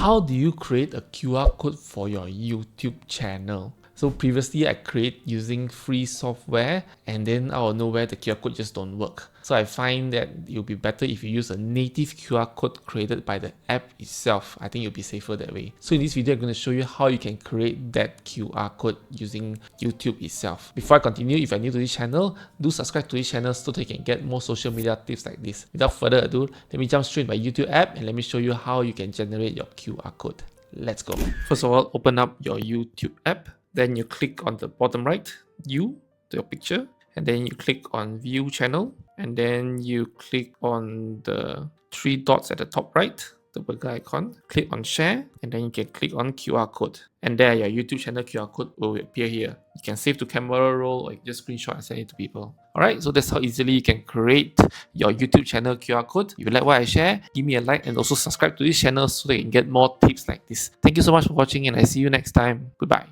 how do you create a QR code for your YouTube channel? So previously I create using free software, and then out of nowhere the QR code just don't work. So I find that it will be better if you use a native QR code created by the app itself. I think it'll be safer that way. So in this video, I'm going to show you how you can create that QR code using YouTube itself. Before I continue, if you're new to this channel, do subscribe to this channel so that you can get more social media tips like this. Without further ado, let me jump straight to my YouTube app and let me show you how you can generate your QR code. Let's go. First of all, open up your YouTube app. Then you click on the bottom right, to your picture, and then you click on View Channel, and then you click on the three dots at the top right, the burger icon, click on Share, and then you can click on QR code. And there, your YouTube channel QR code will appear here. You can save to camera roll or you just screenshot and send it to people. Alright, so that's how easily you can create your YouTube channel QR code. If you like what I share, give me a like and also subscribe to this channel so that you can get more tips like this. Thank you so much for watching, and I see you next time. Goodbye.